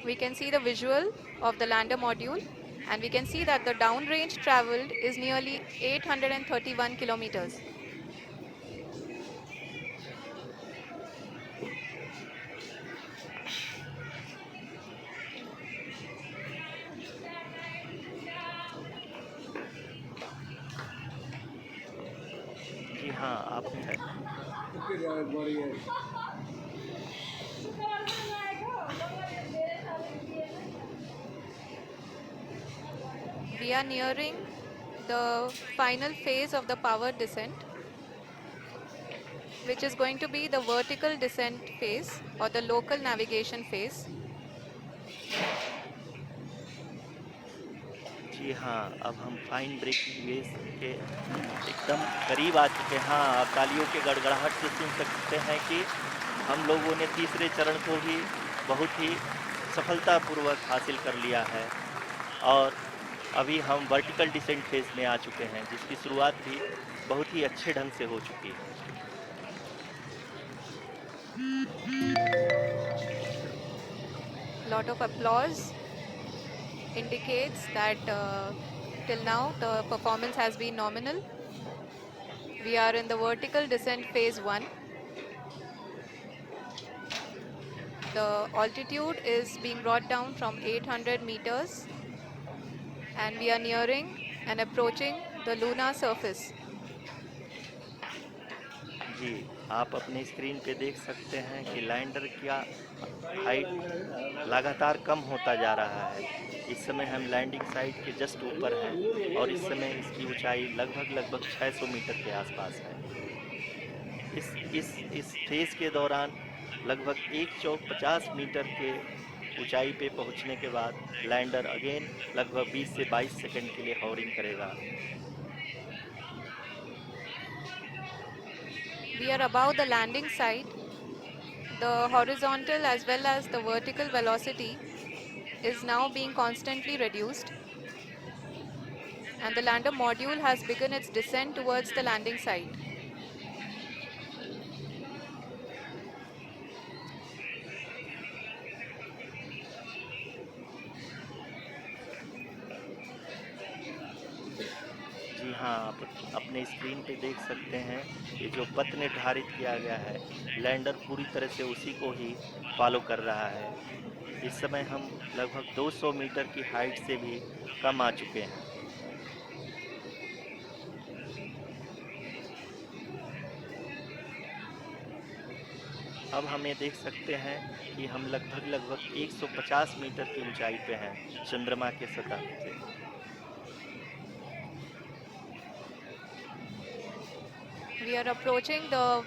We can see the visual of the lander module, and we can see that the downrange traveled is nearly 831 kilometers. जी हाँ, आप We are nearing the final phase of the power descent, which is going to be the vertical descent phase or the local navigation phase. जी हाँ, अब हम fine breaking waves के एकदम करीब आ चुके हैं। हाँ, आप तालियों के गड़गड़ाहट से सुन सकते हैं कि हम लोगों ने तीसरे चरण को भी बहुत ही सफलतापूर्वक हासिल कर लिया है और अभी हम वर्टिकल डिसेंट फेज में आ चुके हैं, जिसकी शुरुआत भी बहुत ही अच्छे ढंग से हो चुकी है। Lot of applause indicates that till now the performance has been nominal. We are in the vertical descent phase 1. The altitude is being brought down from 800 meters and we are nearing and approaching the lunar surface. जी, आप अपने screen पे देख सकते हैं कि lander का height लगातार कम होता जा रहा है। इस समय हम लैंडिंग साइट के जस्ट ऊपर हैं और इस समय इसकी ऊंचाई लगभग 600 मीटर के आसपास है। इस फेज के दौरान लगभग 150 मीटर के ऊंचाई पे पहुंचने के बाद लैंडर अगेन लगभग 20 से 22 सेकंड के लिए हॉवरिंग करेगा। We are above the landing site. The horizontal as well as the vertical velocity is now being constantly reduced, and the lander module has begun its descent towards the landing site. जी हाँ, आप अपने screen पे देख सकते हैं ये जो पथ निर्धारित किया गया है, लैंडर पूरी तरह से उसी को ही फॉलो कर रहा है। इस समय हम लगभग 200 मीटर की हाइट से भी कम आ चुके हैं। अब हम ये देख सकते हैं कि हम लगभग 150 मीटर की ऊंचाई पे हैं चंद्रमा के सतह से। We are approaching the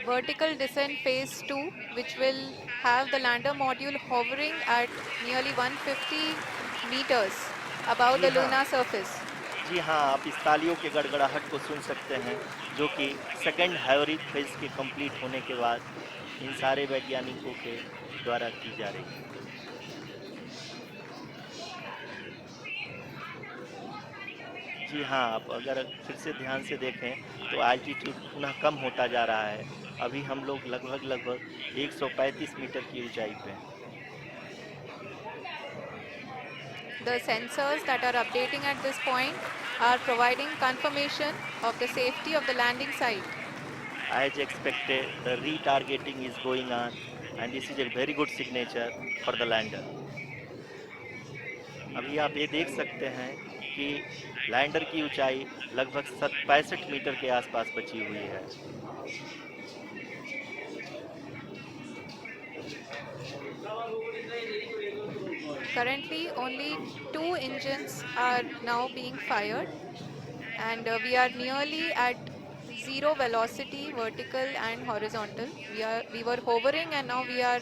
vertical descent phase 2, which will have the lander module hovering at nearly 150 meters above ji the हाँ, lunar surface. जी हाँ, आप इस तालियों के गड़गड़ाहट को सुन सकते हैं, जो कि सेकंड हाइब्रिड फेज के कंप्लीट होने के बाद इन सारे वैज्ञानिकों के द्वारा की जा रही है। जी हाँ, आप अगर फिर से ध्यान से देखें तो एल्टीट्यूड पुनः कम होता जा रहा है। अभी हम लोग लगभग 135 मीटर की ऊंचाई पे हैं। The sensors that are updating at this point are providing confirmation of the safety of the landing site. As expected, the retargeting is going on and this is a very good signature for the lander. अभी आप ये देख सकते हैं कि lander की ऊंचाई लगभग 65 मीटर के आसपास बची हुई है। Currently, only 2 engines are now being fired, and we are nearly at zero velocity, vertical and horizontal. We were hovering, and now we are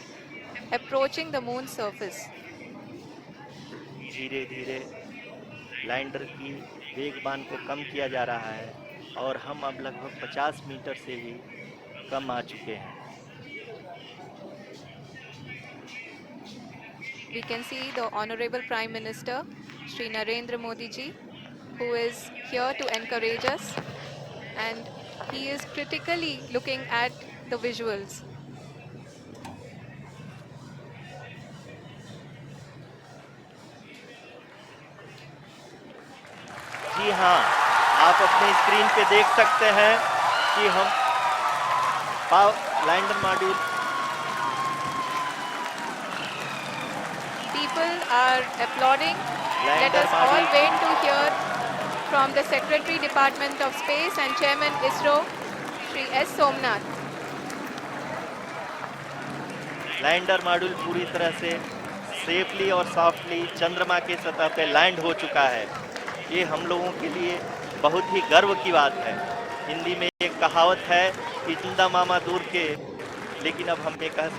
approaching the moon's surface. धीरे धीरे लैंडर की वेगबान को कम किया जा रहा है और हम अब लगभग 50 मीटर से भी कम आ चुके हैं। We can see the Honorable Prime Minister, Shri Narendra Modi ji, who is here to encourage us, and he is critically looking at the visuals. हाँ, आप अपने स्क्रीन पे देख सकते हैं कि हम lander module People are applauding. Let lander us all module wait to hear from the Secretary Department of Space and Chairman ISRO, Shri S. Somnath. Lander module पूरी तरह से सेफली और सॉफ्टली चंद्रमा के सतह पे लैंड हो चुका है। ये हम लोगों के लिए बहुत ही गर्व की बात है। हिंदी में एक कहावत है कि जिंदा मामा दूर के, लेकिन अब हम ये कह सकते